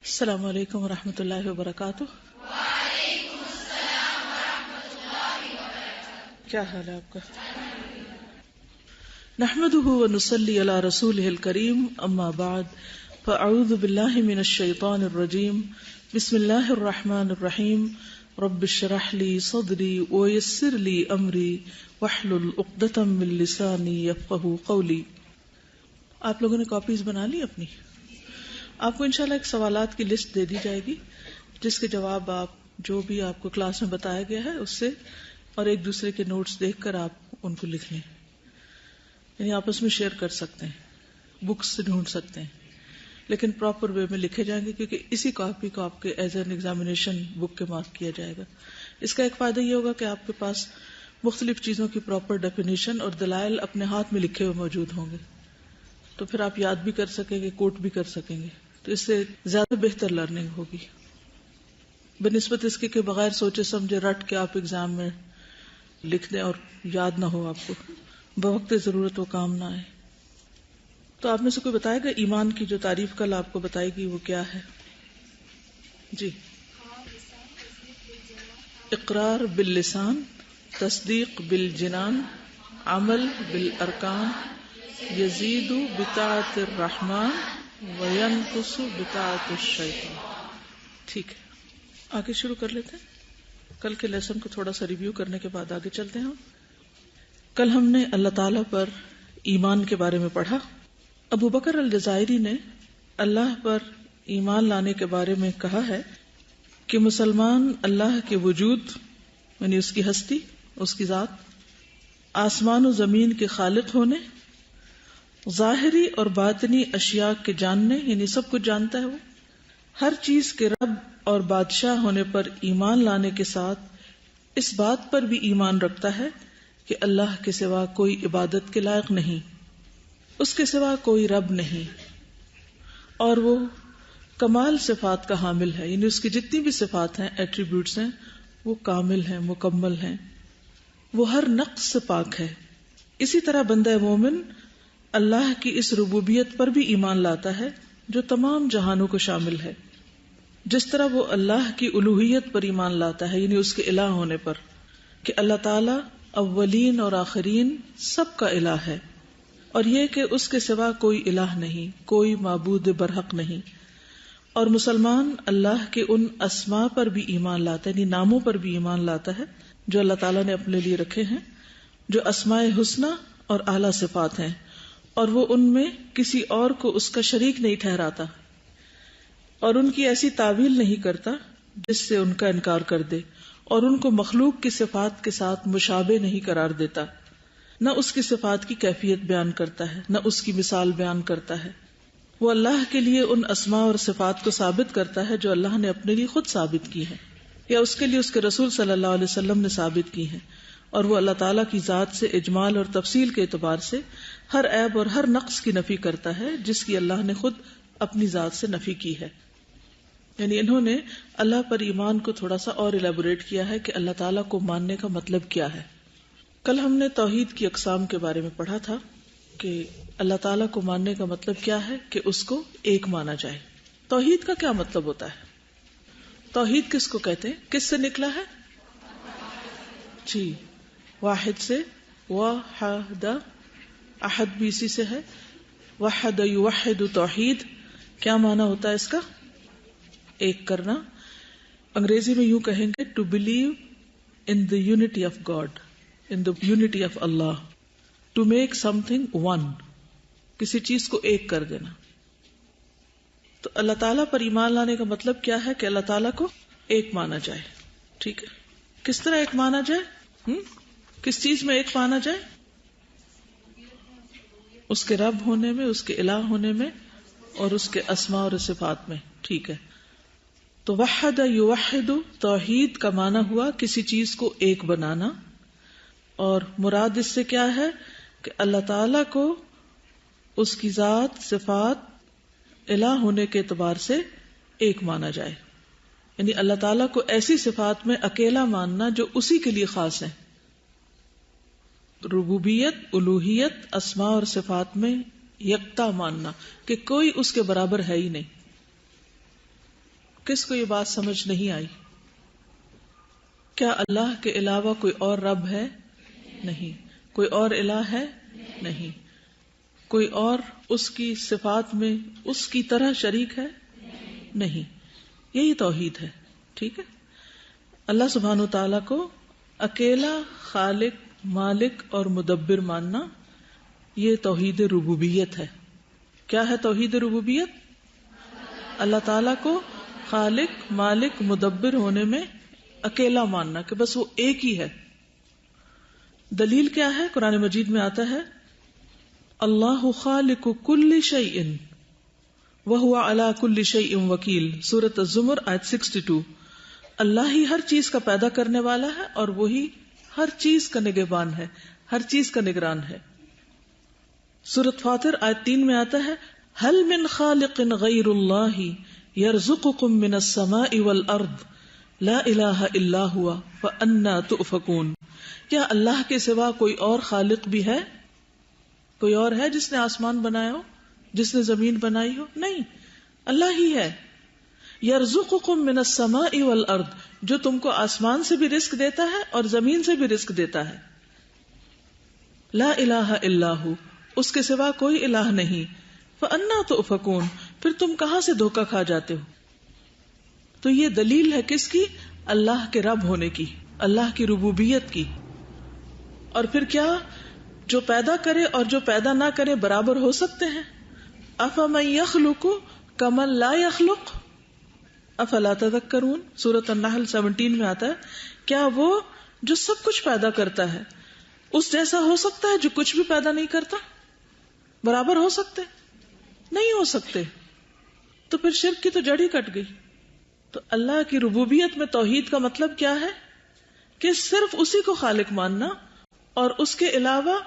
السلام علیکم ورحمۃ اللہ وبرکاتہ۔ وعلیکم السلام ورحمۃ اللہ وبرکاتہ۔ کیا حال ہے آپ کا؟ نحمده ونصلی علی رسولہ الکریم، اما بعد فاعوذ باللہ من الشیطان الرجیم، بسم اللہ الرحمن الرحیم، رب اشرح لی صدری ویسر لی امری واحلل عقدۃ من لسانی یفقہوا قولی۔ آپ لوگوں نے کاپیز بنا لی اپنی؟ آپ کو انشاءاللہ ایک سوالات کی لسٹ دے دی جائے گی جس کے جواب آپ جو بھی آپ کو کلاس میں بتایا گیا ہے اس سے اور ایک دوسرے کے نوٹس دیکھ کر آپ ان کو لکھ لیں، یعنی آپس میں شیئر کر سکتے ہیں، بکس سے ڈھونڈ سکتے ہیں، لیکن پراپر وے میں لکھے جائیں گے کیونکہ اسی کاپی کو آپ کے ایز این ایگزامینیشن بک کے مارک کیا جائے گا۔ اس کا ایک فائدہ یہ ہوگا کہ آپ کے پاس مختلف چیزوں کی پراپر ڈیفینیشن اور دلائل اپنے ہاتھ میں لکھے ہوئے موجود ہوں گے، تو پھر آپ یاد بھی کر سکیں گے، کوٹ بھی کر سکیں گے، تو اس سے زیادہ بہتر لرننگ ہوگی بنسبت اس کے کہ بغیر سوچے سمجھے رٹ کے آپ ایگزام میں لکھ دیں اور یاد نہ ہو، آپ کو بوقت ضرورت وہ کام نہ آئے۔ تو آپ میں سے کوئی بتائے گا ایمان کی جو تعریف کل آپ کو بتائے گی وہ کیا ہے؟ جی، اقرار باللسان، تصدیق بالجنان، عمل بالارکان، یزید بطاعت الرحمن وینقص بطاعت الشیطان۔ ٹھیک ہے، آگے شروع کر لیتے ہیں۔ کل کے لیسن کو تھوڑا سا ریویو کرنے کے بعد آگے چلتے ہیں۔ کل ہم نے اللہ تعالیٰ پر ایمان کے بارے میں پڑھا۔ ابو بکر الجزائری نے اللہ پر ایمان لانے کے بارے میں کہا ہے کہ مسلمان اللہ کے وجود یعنی اس کی ہستی، اس کی ذات، آسمان و زمین کے خالق ہونے، ظاہری اور باطنی اشیاء کے جاننے یعنی سب کچھ جانتا ہے، وہ ہر چیز کے رب اور بادشاہ ہونے پر ایمان لانے کے ساتھ اس بات پر بھی ایمان رکھتا ہے کہ اللہ کے سوا کوئی عبادت کے لائق نہیں، اس کے سوا کوئی رب نہیں، اور وہ کمال صفات کا حامل ہے، یعنی اس کی جتنی بھی صفات ہیں، ایٹریبیوٹس ہیں، وہ کامل ہیں، مکمل ہیں، وہ ہر نقص سے پاک ہے۔ اسی طرح بندہ مومن اللہ کی اس ربوبیت پر بھی ایمان لاتا ہے جو تمام جہانوں کو شامل ہے، جس طرح وہ اللہ کی الوہیت پر ایمان لاتا ہے، یعنی اس کے الہ ہونے پر، کہ اللہ تعالی اولین اور آخرین سب کا الہ ہے، اور یہ کہ اس کے سوا کوئی الہ نہیں، کوئی معبود برحق نہیں۔ اور مسلمان اللہ کے ان اسماء پر بھی ایمان لاتا ہے، یعنی ناموں پر بھی ایمان لاتا ہے جو اللہ تعالیٰ نے اپنے لیے رکھے ہیں، جو اسماء حسنی اور اعلیٰ صفات ہیں، اور وہ ان میں کسی اور کو اس کا شریک نہیں ٹھہراتا، اور ان کی ایسی تعویل نہیں کرتا جس سے ان کا انکار کر دے، اور ان کو مخلوق کی صفات کے ساتھ مشابہ نہیں قرار دیتا، نہ اس کی صفات کی کیفیت بیان کرتا ہے، نہ اس کی مثال بیان کرتا ہے۔ وہ اللہ کے لیے ان اسماء اور صفات کو ثابت کرتا ہے جو اللہ نے اپنے لیے خود ثابت کی ہیں یا اس کے لیے اس کے رسول صلی اللہ علیہ وسلم نے ثابت کی ہیں، اور وہ اللہ تعالیٰ کی ذات سے اجمال اور تفصیل کے اعتبار سے ہر عیب اور ہر نقص کی نفی کرتا ہے جس کی اللہ نے خود اپنی ذات سے نفی کی ہے۔ یعنی انہوں نے اللہ پر ایمان کو تھوڑا سا اور الیبوریٹ کیا ہے کہ اللہ تعالیٰ کو ماننے کا مطلب کیا ہے۔ کل ہم نے توحید کی اقسام کے بارے میں پڑھا تھا کہ اللہ تعالیٰ کو ماننے کا مطلب کیا ہے کہ اس کو ایک مانا جائے۔ توحید کا کیا مطلب ہوتا ہے؟ توحید کس کو کہتے ہیں؟ کس سے نکلا ہے؟ جی، واحد سے، وحد، احد بھی اسی سے ہے، وحد یوحد توحید۔ کیا معنی ہوتا ہے اس کا؟ ایک کرنا۔ انگریزی میں یوں کہیں گے to believe in the unity of God, in the unity of Allah, to make something one، کسی چیز کو ایک کر دینا۔ تو اللہ تعالیٰ پر ایمان لانے کا مطلب کیا ہے کہ اللہ تعالیٰ کو ایک مانا جائے۔ ٹھیک ہے، کس طرح ایک مانا جائے؟ کس چیز میں ایک مانا جائے؟ اس کے رب ہونے میں، اس کے الہ ہونے میں، اور اس کے اسماء اور صفات میں۔ ٹھیک ہے، تو وحد یوحد توحید کا معنی ہوا کسی چیز کو ایک بنانا، اور مراد اس سے کیا ہے کہ اللہ تعالی کو اس کی ذات، صفات، الہ ہونے کے اعتبار سے ایک مانا جائے، یعنی اللہ تعالیٰ کو ایسی صفات میں اکیلا ماننا جو اسی کے لیے خاص ہیں، ربوبیت، الوہیت، اسماء اور صفات میں یکتا ماننا کہ کوئی اس کے برابر ہے ہی نہیں۔ کس کو یہ بات سمجھ نہیں آئی؟ کیا اللہ کے علاوہ کوئی اور رب ہے؟ نہیں. کوئی اور الہ ہے؟ نہیں. کوئی اور اس کی صفات میں اس کی طرح شریک ہے؟ نہیں. یہی توحید ہے. ٹھیک ہے. اللہ سبحانہ و تعالیٰ کو اکیلا خالق، مالک اور مدبر ماننا، یہ توحید ربوبیت ہے. کیا ہے توحید ربوبیت؟ اللہ تعالیٰ کو خالق، مالک، مدبر ہونے میں اکیلا ماننا کہ بس وہ ایک ہی ہے. دلیل کیا ہے؟ قرآن مجید میں آتا ہے اللہ خالق کل شیء وہو علی کل شیء وکیل، سورۃ الزمر آیت 62. اللہ ہی ہر چیز کا پیدا کرنے والا ہے اور وہی ہر چیز کا نگہبان ہے، ہر چیز کا نگران ہے. سورۃ فاطر آیت 3 میں آتا ہے هل من خالق غیر اللہ یرزقکم من السماء والارض لا الہ الا ہوا فانا تؤفکون. کیا اللہ کے سوا کوئی اور خالق بھی ہے؟ کوئی اور ہے جس نے آسمان بنایا ہو، جس نے زمین بنائی ہو؟ نہیں، اللہ ہی ہے. یرزقکم من السماء والارض، جو تم کو آسمان سے بھی رزق دیتا ہے اور زمین سے بھی رزق دیتا ہے. لا الہ الا ہو، اس کے سوا کوئی الہ نہیں. فانا تؤفکون، پھر تم کہاں سے دھوکہ کھا جاتے ہو؟ تو یہ دلیل ہے کس کی؟ اللہ کے رب ہونے کی، اللہ کی ربوبیت کی. اور پھر کیا جو پیدا کرے اور جو پیدا نہ کرے برابر ہو سکتے ہیں؟ افمن یخلق کمن لا یخلق افلا تذکرون، سورۃ النحل 17 میں آتا ہے کیا وہ جو سب کچھ پیدا کرتا ہے اس جیسا ہو سکتا ہے جو کچھ بھی پیدا نہیں کرتا؟ برابر ہو سکتے؟ نہیں ہو سکتے. تو پھر شرک کی تو جڑ ہی کٹ گئی. تو اللہ کی ربوبیت میں توحید کا مطلب کیا ہے؟ کہ صرف اسی کو خالق ماننا اور اس کے علاوہ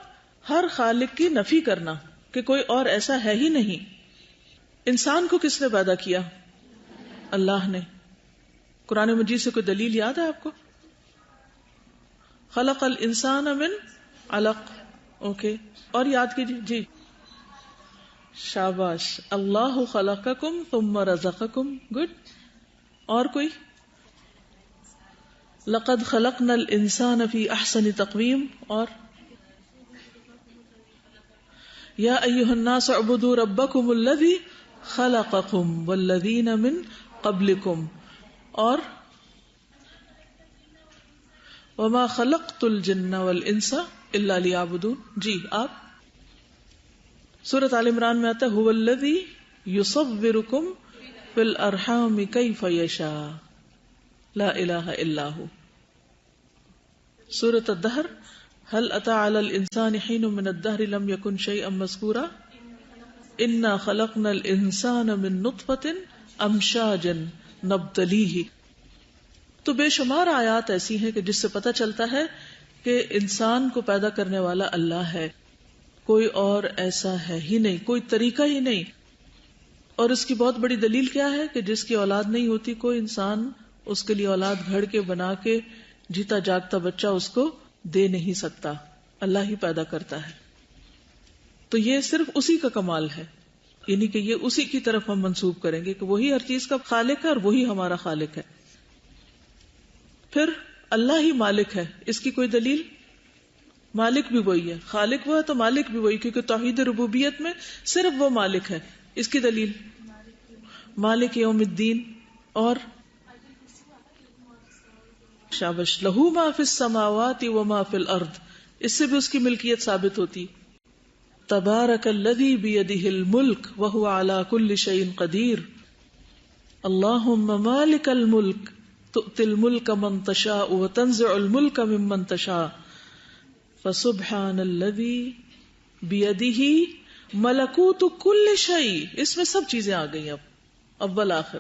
ہر خالق کی نفی کرنا کہ کوئی اور ایسا ہے ہی نہیں. انسان کو کس نے پیدا کیا؟ اللہ نے. قرآن مجید سے کوئی دلیل یاد ہے آپ کو؟ خلق الانسان من علق. اوکے، اور یاد کیجیے. جی شاباش. اللہ خلقکم ثم رزقکم. گڈ. اور کوئی؟ لقد خلقنا الانسان فی احسن تقویم. اور یا ایھا الناس اعبدوا ربکم الذی خلقکم والذین من قبلکم. اور وما خلقت الجن والانس الا لیعبدون. جی آپ سورۃ آل عمران میں آتا ہے هو الذی یصورکم فی الارحام کیف یشاء لا الہ الا ہو. سورۃ الدہر هل اتى على الانسان حين من الدهر لم يكن شيئا مذكورا انا خلقنا الانسان من نطفة امشاج نبتلیہ. تو بے شمار آیات ایسی ہیں کہ جس سے پتہ چلتا ہے کہ انسان کو پیدا کرنے والا اللہ ہے، کوئی اور ایسا ہے ہی نہیں، کوئی طریقہ ہی نہیں. اور اس کی بہت بڑی دلیل کیا ہے کہ جس کی اولاد نہیں ہوتی، کوئی انسان اس کے لیے اولاد گھڑ کے بنا کے جیتا جاگتا بچہ اس کو دے نہیں سکتا، اللہ ہی پیدا کرتا ہے. تو یہ صرف اسی کا کمال ہے، یعنی کہ یہ اسی کی طرف ہم منسوب کریں گے کہ وہی ہر چیز کا خالق ہے اور وہی ہمارا خالق ہے. پھر اللہ ہی مالک ہے، اس کی کوئی دلیل؟ مالک بھی وہی ہے، خالق وہ ہے تو مالک بھی وہی، کیونکہ توحید ربوبیت میں صرف وہ مالک ہے. اس کی دلیل مالک یوم الدین. اور شابش لہو ما فی السماوات وما فی الارض، اس سے بھی اس کی ملکیت ثابت ہوتی. تبارک الذی بیدہ الملک وہو علی کل شیء قدیر. اللہم مالک الملک تؤتی الملک من تشاء وتنزع الملک ممن تشاء فسبحان الذی بیدہ ملکوت کل شیء. اس میں سب چیزیں آ گئی اب اول آخر.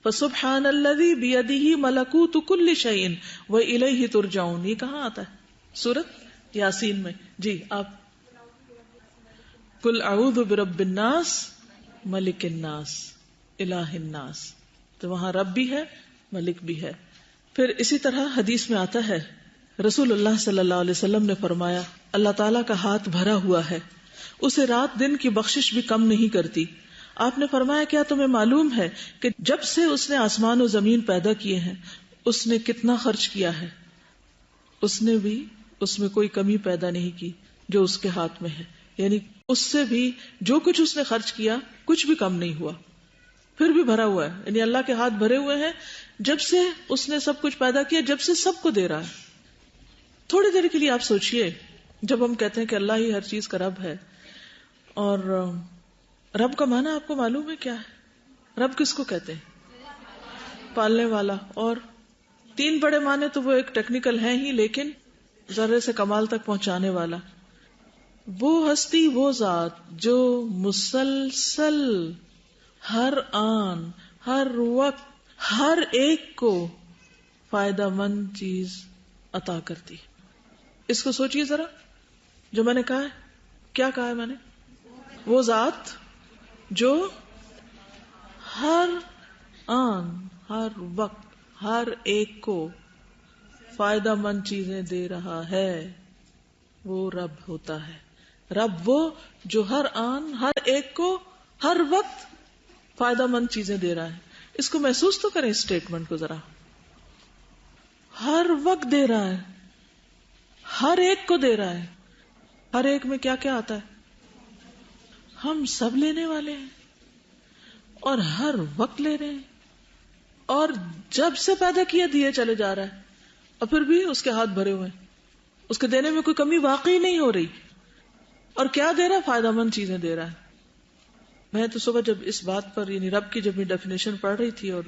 فسبحان الذی بیدہ ملکوت کل شیء والیہ ترجعون. یہ کہاں آتا ہے؟ سورۃ یاسین میں. جی آپ قل اعوذ برب الناس ملک الناس الہ الناس. تو وہاں رب بھی ہے، ملک بھی ہے. پھر اسی طرح حدیث میں آتا ہے رسول اللہ صلی اللہ علیہ وسلم نے فرمایا اللہ تعالیٰ کا ہاتھ بھرا ہوا ہے، اسے رات دن کی بخشش بھی کم نہیں کرتی. آپ نے فرمایا کیا تمہیں معلوم ہے کہ جب سے اس نے آسمان و زمین پیدا کیے ہیں اس نے کتنا خرچ کیا ہے؟ اس نے بھی اس میں کوئی کمی پیدا نہیں کی جو اس کے ہاتھ میں ہے، یعنی اس سے بھی جو کچھ اس نے خرچ کیا کچھ بھی کم نہیں ہوا، پھر بھی بھرا ہوا ہے، یعنی اللہ کے ہاتھ بھرے ہوئے ہیں جب سے اس نے سب کچھ پیدا کیا، جب سے سب کو دے رہا ہے۔ تھوڑی دیر کے لیے آپ سوچئے، جب ہم کہتے ہیں کہ اللہ ہی ہر چیز کا رب ہے، اور رب کا معنی آپ کو معلوم ہے کیا ہے؟ رب کس کو کہتے ہیں؟ پالنے والا، اور تین بڑے معنی تو وہ ایک ٹیکنیکل ہیں ہی، لیکن ذرے سے کمال تک پہنچانے والا، وہ ہستی، وہ ذات جو مسلسل ہر آن ہر وقت ہر ایک کو فائدہ مند چیز عطا کرتی۔ اس کو سوچئے ذرا، جو میں نے کہا ہے، کیا کہا ہے میں نے؟ وہ ذات جو ہر آن ہر وقت ہر ایک کو فائدہ مند چیزیں دے رہا ہے، وہ رب ہوتا ہے۔ رب وہ جو ہر آن ہر ایک کو ہر وقت فائدہ مند چیزیں دے رہا ہے۔ اس کو محسوس تو کریں، اسٹیٹمنٹ کو ذرا، ہر وقت دے رہا ہے، ہر ایک کو دے رہا ہے۔ ہر ایک میں کیا کیا آتا ہے؟ ہم سب لینے والے ہیں، اور ہر وقت لے رہے ہیں، اور جب سے پیدا کیا دیے چلے جا رہا ہے، اور پھر بھی اس کے ہاتھ بھرے ہوئے ہیں، اس کے دینے میں کوئی کمی واقعی نہیں ہو رہی۔ اور کیا دے رہا ہے؟ فائدہ مند چیزیں دے رہا ہے۔ میں تو صبح جب اس بات پر، یعنی رب کی جب میں ڈیفینیشن پڑھ رہی تھی اور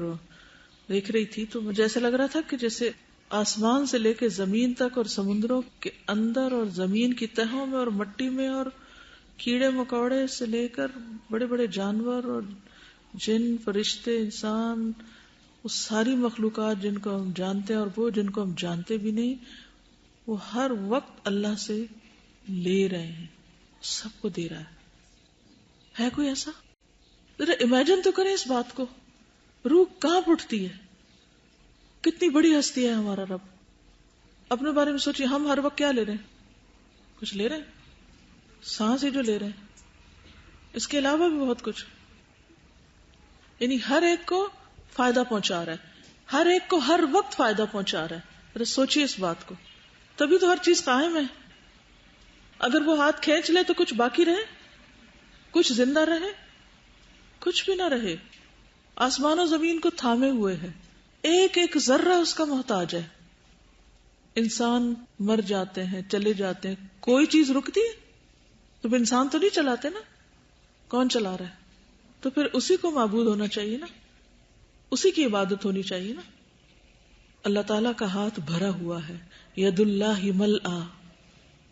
دیکھ رہی تھی، تو مجھے ایسا لگ رہا تھا کہ جیسے آسمان سے لے کے زمین تک، اور سمندروں کے اندر، اور زمین کی تہوں میں، اور مٹی میں، اور کیڑے مکوڑے سے لے کر بڑے بڑے جانور اور جن، فرشتے، انسان، وہ ساری مخلوقات جن کو ہم جانتے ہیں اور وہ جن کو ہم جانتے بھی نہیں، وہ ہر وقت اللہ سے لے رہے ہیں، سب کو دے رہا ہے کوئی ایسا؟ ذرا امیجن تو کریں اس بات کو، روح کانپ اٹھتی ہے، کتنی بڑی ہستی ہے ہمارا رب۔ اپنے بارے میں سوچیے، ہم ہر وقت کیا لے رہے ہیں؟ کچھ لے رہے ہیں، سانس ہی جو لے رہے ہیں، اس کے علاوہ بھی بہت کچھ، یعنی ہر ایک کو فائدہ پہنچا رہا ہے، ہر ایک کو ہر وقت فائدہ پہنچا رہا ہے۔ ذرا سوچیے اس بات کو، تبھی تو ہر چیز قائم ہے۔ اگر وہ ہاتھ کھینچ لے تو کچھ باقی رہے؟ کچھ زندہ رہے؟ کچھ بھی نہ رہے۔ آسمان و زمین کو تھامے ہوئے ہے، ایک ایک ذرہ اس کا محتاج ہے۔ انسان مر جاتے ہیں، چلے جاتے ہیں، کوئی چیز رکتی ہے؟ تو انسان تو نہیں چلاتے نا، کون چلا رہا ہے؟ تو پھر اسی کو معبود ہونا چاہیے نا، اسی کی عبادت ہونی چاہیے نا۔ اللہ تعالیٰ کا ہاتھ بھرا ہوا ہے، ید اللہ ملآ،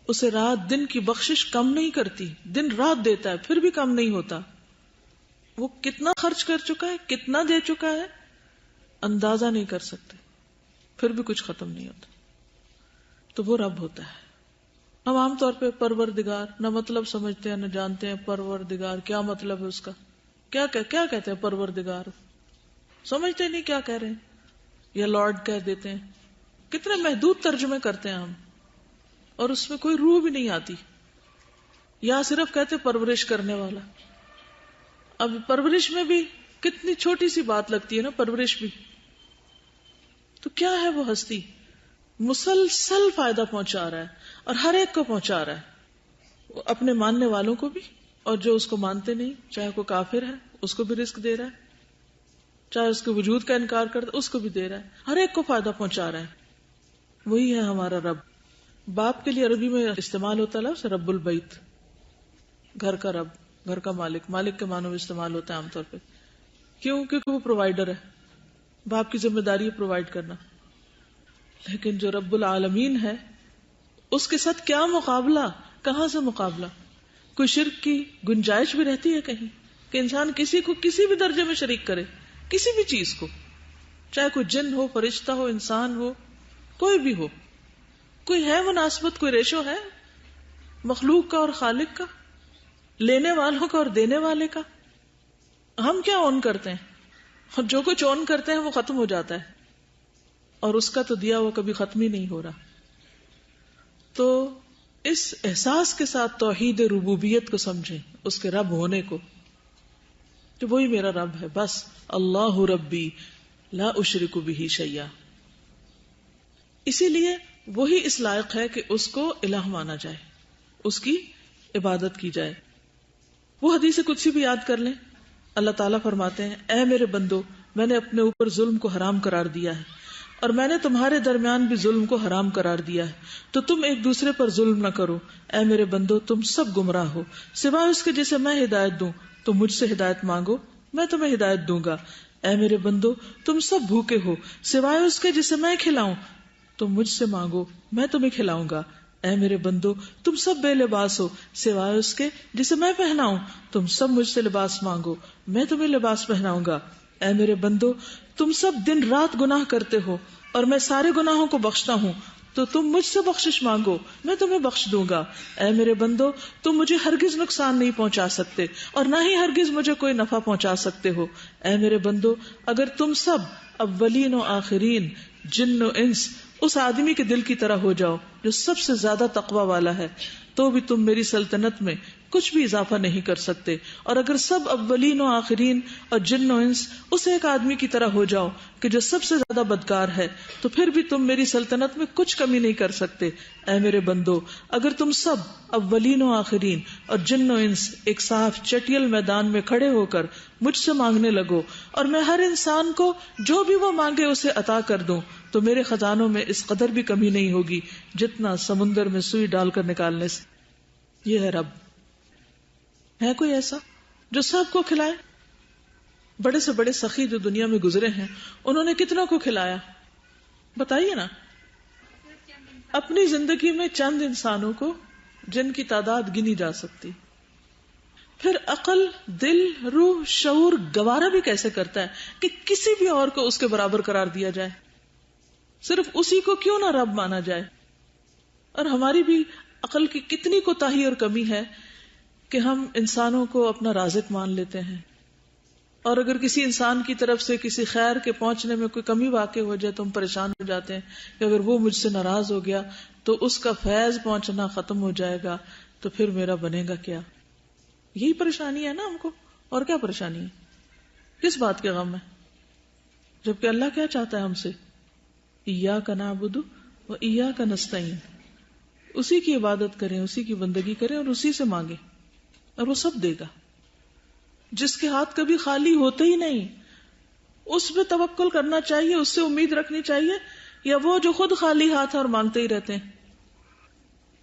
اسے رات دن کی بخشش کم نہیں کرتی، دن رات دیتا ہے پھر بھی کم نہیں ہوتا۔ وہ کتنا خرچ کر چکا ہے، کتنا دے چکا ہے، اندازہ نہیں کر سکتے، پھر بھی کچھ ختم نہیں ہوتا۔ تو وہ رب ہوتا ہے۔ ہم عام طور پہ پروردگار نہ مطلب سمجھتے ہیں، نہ جانتے ہیں پروردگار کیا مطلب ہے اس کا، کیا کہتے ہیں پروردگار، سمجھتے نہیں کیا کہہ رہے ہیں، یا لارڈ کہہ دیتے ہیں، کتنے محدود ترجمے کرتے ہیں ہم، اور اس میں کوئی روح بھی نہیں آتی، یا صرف کہتے پرورش کرنے والا۔ اب پرورش میں بھی کتنی چھوٹی سی بات لگتی ہے نا، پرورش بھی۔ تو کیا ہے وہ ہستی؟ مسلسل فائدہ پہنچا رہا ہے، اور ہر ایک کو پہنچا رہا ہے، وہ اپنے ماننے والوں کو بھی، اور جو اس کو مانتے نہیں، چاہے کوئی کافر ہے اس کو بھی رزق دے رہا ہے، چاہے اس کے وجود کا انکار کرتا اس کو بھی دے رہا ہے، ہر ایک کو فائدہ پہنچا رہا ہے۔ وہی ہے ہمارا رب۔ باپ کے لیے عربی میں استعمال ہوتا ہے لفظ رب البیت، گھر کا رب، گھر کا مالک، مالک کے معنوں میں استعمال ہوتا ہے عام طور پہ۔ کیوں؟ کیونکہ وہ پرووائڈر ہے، باپ کی ذمہ داری ہے پرووائڈ کرنا۔ لیکن جو رب العالمین ہے اس کے ساتھ کیا مقابلہ، کہاں سے مقابلہ؟ کوئی شرک کی گنجائش بھی رہتی ہے کہیں کہ انسان کسی کو کسی بھی درجے میں شریک کرے، کسی بھی چیز کو، چاہے کوئی جن ہو، فرشتہ ہو، انسان ہو، کوئی بھی ہو، کوئی ہے مناسبت، کوئی ریشو ہے مخلوق کا اور خالق کا، لینے والوں کا اور دینے والے کا؟ ہم کیا اون کرتے ہیں؟ اور جو کچھ اون کرتے ہیں وہ ختم ہو جاتا ہے، اور اس کا تو دیا وہ کبھی ختم ہی نہیں ہو رہا۔ تو اس احساس کے ساتھ توحید ربوبیت کو سمجھیں، اس کے رب ہونے کو، کہ وہی میرا رب ہے، بس اللہ ربی لا اشرک بہ شیئا. اسی لیے وہی اس لائق ہے کہ اس کو الہ مانا جائے، اس کی عبادت کی جائے. وہ حدیث قدسی بھی یاد کر لیں. اللہ تعالیٰ فرماتے ہیں، اے میرے بندو، میں نے اپنے اوپر ظلم کو حرام قرار دیا ہے اور میں نے تمہارے درمیان بھی ظلم کو حرام قرار دیا ہے، تو تم ایک دوسرے پر ظلم نہ کرو. اے میرے بندو، تم سب گمراہ ہو سوائے اس کے جسے میں ہدایت دوں، تو مجھ سے ہدایت مانگو، میں تمہیں ہدایت دوں گا. اے میرے بندو، تم سب بھوکے ہو سوائے اس کے جسے میں کھلاؤں، تو مجھ سے مانگو، میں تمہیں کھلاؤں گا. اے میرے بندو، تم سب بے لباس ہو سوائے اس کے جسے میں پہناؤں، تم سب مجھ سے لباس مانگو، میں تمہیں لباس پہناؤں گا. اے میرے بندو، تم سب دن رات گناہ کرتے ہو اور میں سارے گناہوں کو بخشتا ہوں، تو تم مجھ سے بخشش مانگو، میں تمہیں بخش دوں گا. اے میرے بندو، تم مجھے ہرگز نقصان نہیں پہنچا سکتے اور نہ ہی ہرگز مجھے کوئی نفع پہنچا سکتے ہو. اے میرے بندو، اگر تم سب اولین و آخرین، جن و انس، اس آدمی کے دل کی طرح ہو جاؤ جو سب سے زیادہ تقوی والا ہے، تو بھی تم میری سلطنت میں کچھ بھی اضافہ نہیں کر سکتے. اور اگر سب اولین و آخرین اور جن و انس اس ایک آدمی کی طرح ہو جاؤ کہ جو سب سے زیادہ بدکار ہے، تو پھر بھی تم میری سلطنت میں کچھ کمی نہیں کر سکتے. اے میرے بندو، اگر تم سب اولین و آخرین اور جن و انس ایک صاف چٹیل میدان میں کھڑے ہو کر مجھ سے مانگنے لگو اور میں ہر انسان کو جو بھی وہ مانگے اسے عطا کر دوں، تو میرے خزانوں میں اس قدر بھی کمی نہیں ہوگی جتنا سمندر میں سوئی ڈال کر نکالنے سے. یہ ہے رب. ہے کوئی ایسا جو سب کو کھلائے؟ بڑے سے بڑے سخی جو دنیا میں گزرے ہیں، انہوں نے کتنا کو کھلایا؟ بتائیے نا. اپنی زندگی میں چند انسانوں کو جن کی تعداد گنی جا سکتی. پھر عقل، دل، روح، شعور گوارا بھی کیسے کرتا ہے کہ کسی بھی اور کو اس کے برابر قرار دیا جائے؟ صرف اسی کو کیوں نہ رب مانا جائے؟ اور ہماری بھی عقل کی کتنی کوتاہی اور کمی ہے کہ ہم انسانوں کو اپنا رازق مان لیتے ہیں، اور اگر کسی انسان کی طرف سے کسی خیر کے پہنچنے میں کوئی کمی واقع ہو جائے تو ہم پریشان ہو جاتے ہیں کہ اگر وہ مجھ سے ناراض ہو گیا تو اس کا فیض پہنچنا ختم ہو جائے گا، تو پھر میرا بنے گا کیا؟ یہی پریشانی ہے نا ہم کو. اور کیا پریشانی ہے؟ کس بات کے غم ہے؟ جبکہ اللہ کیا چاہتا ہے ہم سے؟ ایاک نعبد و ایاک نستعین. اسی کی عبادت کریں، اسی کی بندگی کریں اور اسی سے مانگیں، اور وہ سب دے گا. جس کے ہاتھ کبھی خالی ہوتے ہی نہیں، اس پہ توکل کرنا چاہیے، اس سے امید رکھنی چاہیے، یا وہ جو خود خالی ہاتھ اور مانگتے ہی رہتے ہیں.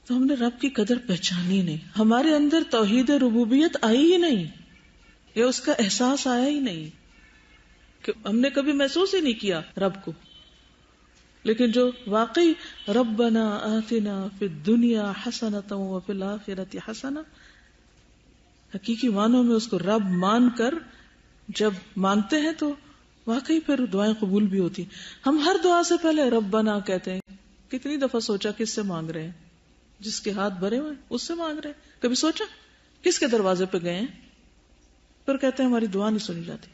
تو ہم نے رب کی قدر پہچانی نہیں، ہمارے اندر توحید ربوبیت آئی ہی نہیں، یا اس کا احساس آیا ہی نہیں، کہ ہم نے کبھی محسوس ہی نہیں کیا رب کو. لیکن جو واقعی ربنا آتنا فی الدنیا حسنۃ وفی الآخرۃ حسنہ، حقیقی معنوں میں اس کو رب مان کر جب مانگتے ہیں تو واقعی پھر دعائیں قبول بھی ہوتی. ہم ہر دعا سے پہلے ربنا کہتے ہیں. کتنی دفعہ سوچا کس سے مانگ رہے ہیں؟ جس کے ہاتھ بھرے ہوئے اس سے مانگ رہے ہیں. کبھی سوچا کس کے دروازے پہ گئے ہیں؟ پھر کہتے ہیں ہماری دعا نہیں سنی جاتی.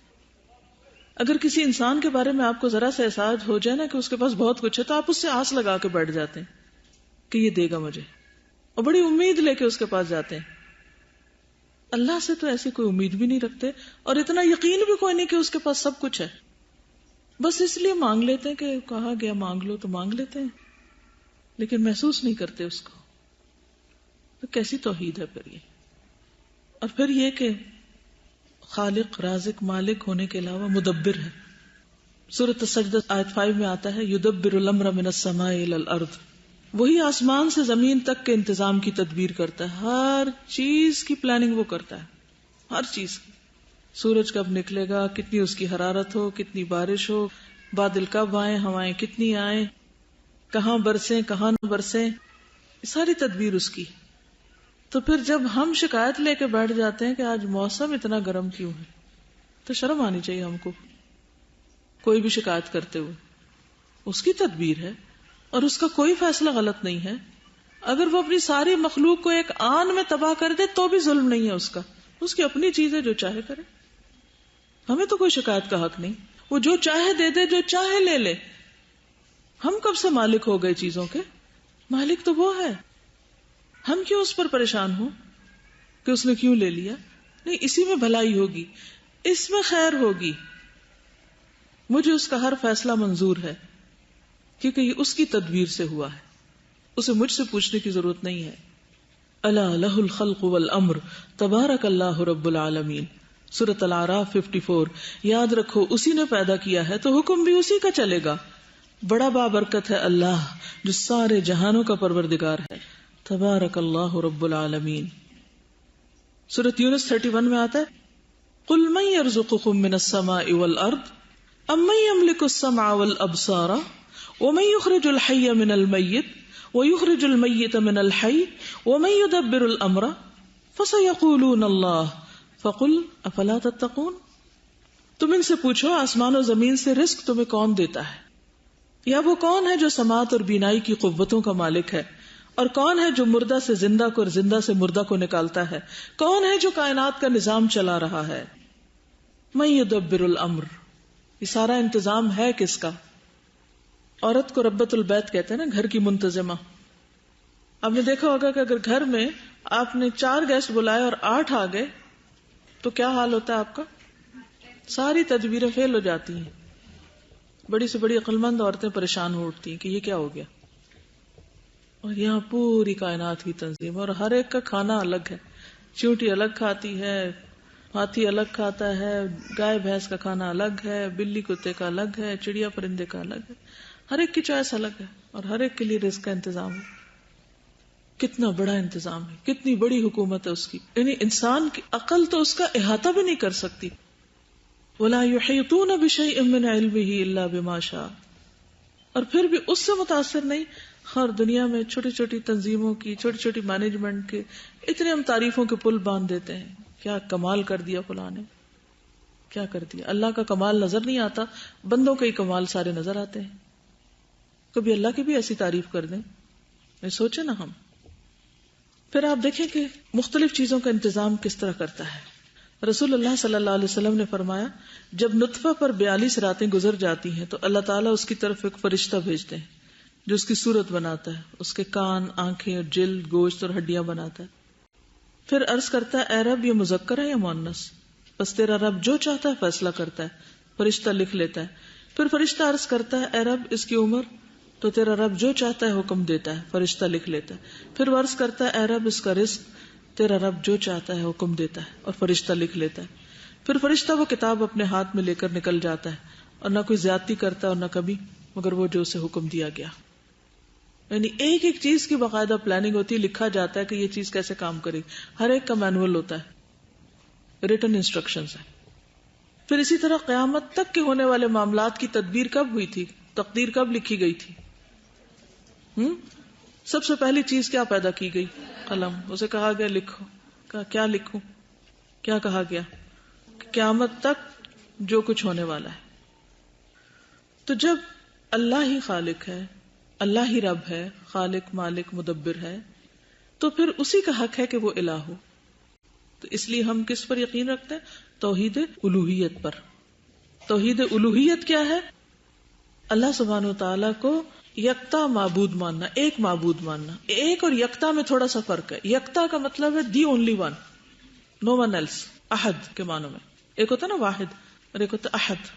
اگر کسی انسان کے بارے میں آپ کو ذرا سے احساس ہو جائے نا کہ اس کے پاس بہت کچھ ہے، تو آپ اس سے آس لگا کے بیٹھ جاتے ہیں کہ یہ دے گا مجھے، اور بڑی امید لے کے اس کے پاس جاتے ہیں. اللہ سے تو ایسی کوئی امید بھی نہیں رکھتے، اور اتنا یقین بھی کوئی نہیں کہ اس کے پاس سب کچھ ہے. بس اس لیے مانگ لیتے ہیں کہ کہا گیا مانگ لو تو مانگ لیتے ہیں، لیکن محسوس نہیں کرتے اس کو. تو کیسی توحید ہے پھر یہ؟ اور پھر یہ کہ خالق، رازق، مالک ہونے کے علاوہ مدبر ہے. سورۃ السجدہ آیت 5 میں آتا ہے یدبر الامر من السماء الی الارض. وہی آسمان سے زمین تک کے انتظام کی تدبیر کرتا ہے، ہر چیز کی پلاننگ وہ کرتا ہے، ہر چیز. سورج کب نکلے گا، کتنی اس کی حرارت ہو، کتنی بارش ہو، بادل کب آئیں، ہوائیں کتنی آئیں، کہاں برسیں کہاں نہ برسیں، ساری تدبیر اس کی. تو پھر جب ہم شکایت لے کے بیٹھ جاتے ہیں کہ آج موسم اتنا گرم کیوں ہے، تو شرم آنی چاہیے ہم کو. کوئی بھی شکایت کرتے ہوئے اس کی تدبیر ہے اور اس کا کوئی فیصلہ غلط نہیں ہے. اگر وہ اپنی ساری مخلوق کو ایک آن میں تباہ کر دے تو بھی ظلم نہیں ہے اس کی اپنی چیز ہے، جو چاہے کرے. ہمیں تو کوئی شکایت کا حق نہیں. وہ جو چاہے دے دے، جو چاہے لے لے. ہم کب سے مالک ہو گئے چیزوں کے؟ مالک تو وہ ہے. ہم کیوں اس پر پریشان ہوں کہ اس نے کیوں لے لیا؟ نہیں، اسی میں بھلائی ہوگی. اس میں خیر ہوگی، مجھے اس کا ہر فیصلہ منظور ہے، کیونکہ یہ اس کی تدبیر سے ہوا ہے، اسے مجھ سے پوچھنے کی ضرورت نہیں ہے۔ الا لہ الخلق والامر تبارک اللہ رب العالمین، سورۃ الاعراف 54۔ یاد رکھو اسی نے پیدا کیا ہے تو حکم بھی اسی کا چلے گا۔ بڑا بابرکت ہے اللہ جو سارے جہانوں کا پروردگار ہے، تبارک اللہ رب العالمین۔ سورۃ یونس 31 میں آتا ہے قل من يرزقكم من السماء والارض امن يملك السمع والابصار ومن يخرج الحي من الميت ويخرج الميت من الحي ومن يدبر الامر فسيقولون الله فقل افلا تتقون۔ تم ان سے پوچھو آسمان و زمین سے رزق تمہیں کون دیتا ہے، یا وہ کون ہے جو سماعت اور بینائی کی قوتوں کا مالک ہے، اور کون ہے جو مردہ سے زندہ کو اور زندہ سے مردہ کو نکالتا ہے، کون ہے جو کائنات کا نظام چلا رہا ہے۔ من یدبر الامر، یہ سارا انتظام ہے کس کا؟ عورت کو ربۃ البیت کہتے ہیں نا، گھر کی منتظمہ۔ آپ نے دیکھا ہوگا کہ اگر گھر میں آپ نے 4 گیسٹ بلائے اور 8 آ گئے تو کیا حال ہوتا ہے آپ کا؟ ساری تدبیریں فیل ہو جاتی ہیں، بڑی سے بڑی عقل مند عورتیں پریشان ہو اٹھتی ہیں کہ یہ کیا ہو گیا۔ اور یہاں پوری کائنات کی تنظیم، اور ہر ایک کا کھانا الگ ہے، چیونٹی الگ کھاتی ہے، ہاتھی الگ کھاتا ہے، گائے بھینس کا کھانا الگ ہے، بلی کتے کا الگ ہے، چڑیا پرندے کا الگ ہے، ہر ایک کی چوائس الگ ہے، اور ہر ایک کے لیے رزق کا انتظام ہے۔ کتنا بڑا انتظام ہے، کتنی بڑی حکومت ہے اس کی، یعنی انسان کی عقل تو اس کا احاطہ بھی نہیں کر سکتی۔ وَلَا يُحِيطُونَ بِشَيْءٍ مِّنْ عِلْمِهِ إِلَّا بِمَا شَاءَ، اور پھر بھی اس سے متاثر نہیں۔ ہر دنیا میں چھوٹی چھوٹی تنظیموں کی، چھوٹی چھوٹی مینجمنٹ کے اتنے ہم تعریفوں کے پل باندھ دیتے ہیں، کیا کمال کر دیا فلاں نے، کیا کر دیا۔ اللہ کا کمال نظر نہیں آتا، بندوں کے ہی کمال سارے نظر آتے ہیں۔ کبھی اللہ کی بھی ایسی تعریف کر دیں، سوچے نا ہم۔ پھر آپ دیکھیں کہ مختلف چیزوں کا انتظام کس طرح کرتا ہے۔ رسول اللہ صلی اللہ علیہ وسلم نے فرمایا جب نطفہ پر 42 راتیں گزر جاتی ہیں تو اللہ تعالیٰ اس کی طرف ایک فرشتہ بھیجتے ہیں جو اس کی صورت بناتا ہے، اس کے کان، آنکھیں اور جلد، گوشت اور ہڈیاں بناتا ہے۔ پھر عرض کرتا ہے اے رب یہ مذکر ہے یا مؤنث؟ بس تیرا رب جو چاہتا ہے فیصلہ کرتا ہے، فرشتہ لکھ لیتا ہے۔ پھر فرشتہ عرض کرتا ہے اے رب اس کی عمر؟ تو تیرا رب جو چاہتا ہے حکم دیتا ہے، فرشتہ لکھ لیتا ہے۔ پھر وہ عرض کرتا ہے اے رب اس کا رزق؟ تیرا رب جو چاہتا ہے حکم دیتا ہے اور فرشتہ لکھ لیتا ہے۔ پھر فرشتہ وہ کتاب اپنے ہاتھ میں لے کر نکل جاتا ہے، اور نہ کوئی زیادتی کرتا ہے اور نہ کبھی، مگر وہ جو اسے حکم دیا گیا۔ یعنی ایک ایک چیز کی باقاعدہ پلاننگ ہوتی ہے، لکھا جاتا ہے کہ یہ چیز کیسے کام کرے، ہر ایک کا مینول ہوتا ہے، ریٹن انسٹرکشنز ہیں۔ پھر اسی طرح قیامت تک کے ہونے والے معاملات کی تدبیر کب ہوئی تھی، تقدیر کب لکھی گئی تھی؟ سب سے پہلی چیز کیا پیدا کی گئی؟ قلم۔ اسے کہا گیا لکھو، کہا کیا لکھوں؟ کیا کہا گیا؟ قیامت تک جو کچھ ہونے والا ہے۔ تو جب اللہ ہی خالق ہے، اللہ ہی رب ہے، خالق مالک مدبر ہے، تو پھر اسی کا حق ہے کہ وہ الہ ہو۔ تو اس لیے ہم کس پر یقین رکھتے ہیں؟ توحید الوہیت پر۔ توحید الوہیت کیا ہے؟ اللہ سبحانہ وتعالی کو یکتا معبود ماننا، ایک معبود ماننا۔ ایک اور یکتا میں تھوڑا سا فرق ہے۔ یکتا کا مطلب ہے the only one, no one else, احد کے معنوں میں۔ ایک ہوتا نا واحد اور ایک ہوتا احد۔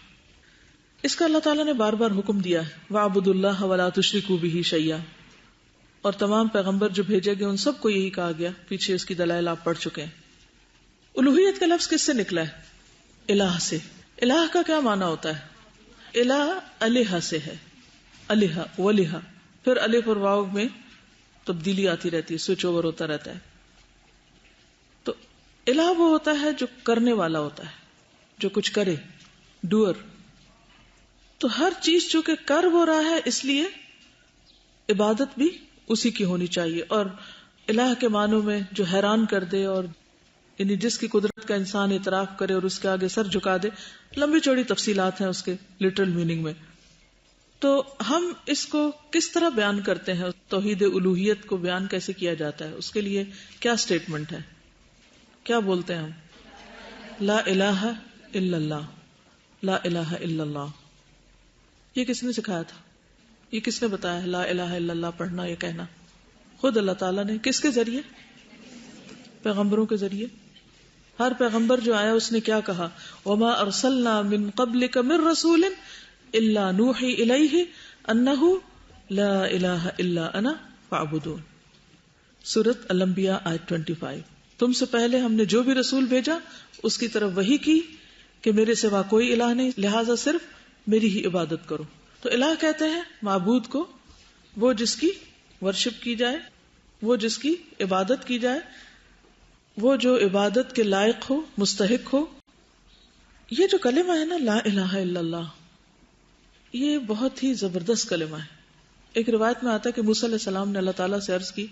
اس کا اللہ تعالیٰ نے بار بار حکم دیا ہے وَاعْبُدُوا اللَّهَ وَلَا تُشْرِكُوا بِهِ شَيْئًا، اور تمام پیغمبر جو بھیجے گئے ان سب کو یہی کہا گیا، پیچھے اس کی دلائل آپ پڑھ چکے ہیں۔ الوہیت کا لفظ کس سے نکلا ہے؟ الہ سے۔ الہ کا کیا معنی ہوتا ہے؟ الہ الہ سے ہے، الہ ولہ، پھر الف اور واو میں تبدیلی آتی رہتی ہے، سوئچ اوور ہوتا رہتا ہے۔ تو الہ وہ ہوتا ہے جو کرنے والا ہوتا ہے، جو کچھ کرے، ڈوئر۔ تو ہر چیز چونکہ کر وہ رہا ہے اس لیے عبادت بھی اسی کی ہونی چاہیے۔ اور الہ کے معنوں میں جو حیران کر دے، اور یعنی جس کی قدرت کا انسان اعتراف کرے اور اس کے آگے سر جھکا دے، لمبی چوڑی تفصیلات ہیں اس کے لٹرل میننگ میں۔ تو ہم اس کو کس طرح بیان کرتے ہیں؟ توحید الوہیت کو بیان کیسے کیا جاتا ہے؟ اس کے لیے کیا سٹیٹمنٹ ہے؟ کیا بولتے ہیں ہم؟ لا الہ الا اللہ، لا الہ الا اللہ۔ یہ کس نے سکھایا تھا؟ یہ کس نے بتایا لا الہ الا اللہ پڑھنا، یہ کہنا؟ خود اللہ تعالیٰ نے۔ کس کے ذریعے؟ پیغمبروں کے ذریعے۔ ہر پیغمبر جو آیا اس نے کیا کہا؟ وما ارسلنا من قبلک من رسول الا نوحی الیہ انہ لا الہ الا انا فاعبدون. سورۃ الانبیاء آیت 25. تم سے پہلے ہم نے جو بھی رسول بھیجا اس کی طرف وحی کی کہ میرے سوا کوئی الہ نہیں، لہٰذا صرف میری ہی عبادت کرو. تو الہ کہتے ہیں معبود کو، وہ جس کی ورشپ کی جائے، وہ جس کی عبادت کی جائے، وہ جو عبادت کے لائق ہو، مستحق ہو. یہ جو کلمہ ہے نا لا الہ الا اللہ، یہ بہت ہی زبردست کلمہ ہے. ایک روایت میں آتا ہے کہ موسیٰ علیہ السلام نے اللہ تعالیٰ سے عرض کی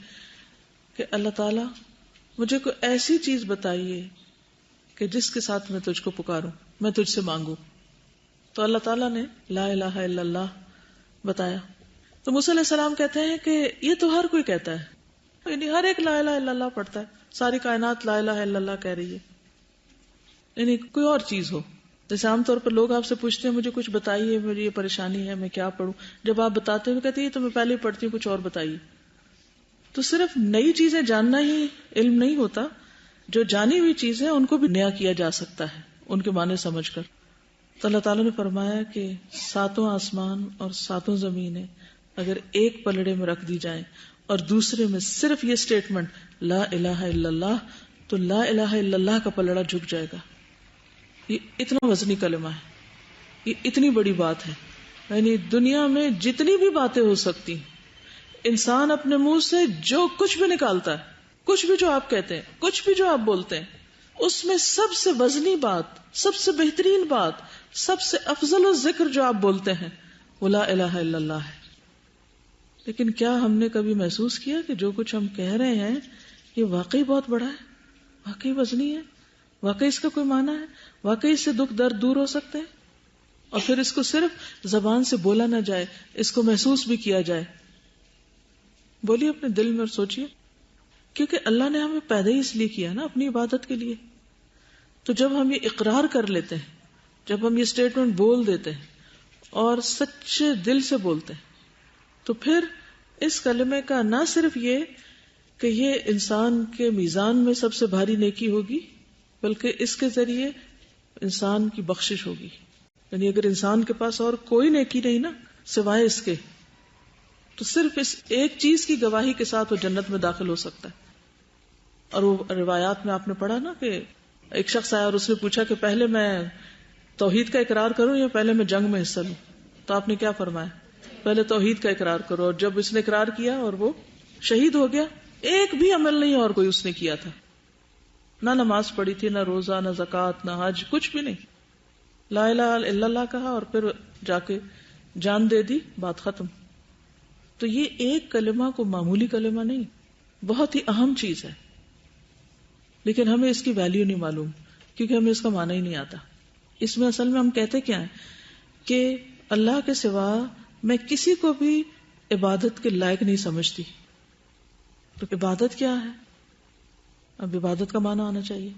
کہ اللہ تعالیٰ مجھے کوئی ایسی چیز بتائیے کہ جس کے ساتھ میں تجھ کو پکاروں، میں تجھ سے مانگوں. تو اللہ تعالیٰ نے لا الہ الا اللہ بتایا. تو موسیٰ علیہ السلام کہتے ہیں کہ یہ تو ہر کوئی کہتا ہے، یعنی ہر ایک لا الہ الا اللہ پڑھتا ہے، ساری کائنات لا الہ الا اللہ کہہ رہی ہے. یعنی کوئی اور چیز ہو، جیسے عام طور پر لوگ آپ سے پوچھتے ہیں مجھے کچھ بتائیے، میری یہ پریشانی ہے، میں کیا پڑھوں. جب آپ بتاتے ہیں کہتے ہیں تو میں پہلے ہی پڑھتی ہوں، کچھ اور بتائیے. تو صرف نئی چیزیں جاننا ہی علم نہیں ہوتا، جو جانی ہوئی چیزیں ان کو بھی نیا کیا جا سکتا ہے ان کے معنی سمجھ کر. تو اللہ تعالیٰ نے فرمایا کہ 7 آسمان اور 7 زمینیں اگر ایک پلڑے میں رکھ دی جائیں اور دوسرے میں صرف یہ سٹیٹمنٹ لا الہ الا اللہ، تو لا الہ الا اللہ کا پلڑا جھک جائے گا. یہ اتنا وزنی کلمہ ہے، یہ اتنی بڑی بات ہے. یعنی دنیا میں جتنی بھی باتیں ہو سکتی، انسان اپنے منہ سے جو کچھ بھی نکالتا ہے، کچھ بھی جو آپ کہتے ہیں، کچھ بھی جو آپ بولتے ہیں، اس میں سب سے وزنی بات، سب سے بہترین بات، سب سے افضل الذکر جو آپ بولتے ہیں وہ لا الہ الا اللہ ہے. لیکن کیا ہم نے کبھی محسوس کیا کہ جو کچھ ہم کہہ رہے ہیں یہ واقعی بہت بڑا ہے، واقعی وزنی ہے، واقعی اس کا کوئی معنی ہے، واقعی اس سے دکھ درد دور ہو سکتے ہیں؟ اور پھر اس کو صرف زبان سے بولا نہ جائے، اس کو محسوس بھی کیا جائے. بولیے اپنے دل میں اور سوچیے، کیونکہ اللہ نے ہمیں پیدا ہی اس لیے کیا نا، اپنی عبادت کے لیے. تو جب ہم یہ اقرار کر لیتے ہیں، جب ہم یہ سٹیٹمنٹ بول دیتے ہیں اور سچے دل سے بولتے ہیں، تو پھر اس کلمے کا نہ صرف یہ کہ یہ انسان کے میزان میں سب سے بھاری نیکی ہوگی، بلکہ اس کے ذریعے انسان کی بخشش ہوگی. یعنی اگر انسان کے پاس اور کوئی نیکی نہیں نا سوائے اس کے، تو صرف اس ایک چیز کی گواہی کے ساتھ وہ جنت میں داخل ہو سکتا ہے. اور وہ روایات میں آپ نے پڑھا نا کہ ایک شخص آیا اور اس نے پوچھا کہ پہلے میں توحید کا اقرار کروں یا پہلے میں جنگ میں حصہ لوں؟ تو آپ نے کیا فرمایا؟ پہلے توحید کا اقرار کرو. اور جب اس نے اقرار کیا اور وہ شہید ہو گیا، ایک بھی عمل نہیں اور کوئی اس نے کیا تھا، نہ نماز پڑھی تھی، نہ روزہ، نہ زکوٰۃ، نہ حج، کچھ بھی نہیں. لا الہ الا اللہ کہا اور پھر جا کے جان دے دی، بات ختم. تو یہ ایک کلمہ کو معمولی کلمہ نہیں، بہت ہی اہم چیز ہے. لیکن ہمیں اس کی ویلیو نہیں معلوم، کیونکہ ہمیں اس کا معنی ہی نہیں آتا. اس میں اصل میں ہم کہتے کیا ہیں کہ اللہ کے سوا میں کسی کو بھی عبادت کے لائق نہیں سمجھتی. تو عبادت کیا ہے؟ اب عبادت کا معنی آنا چاہیے.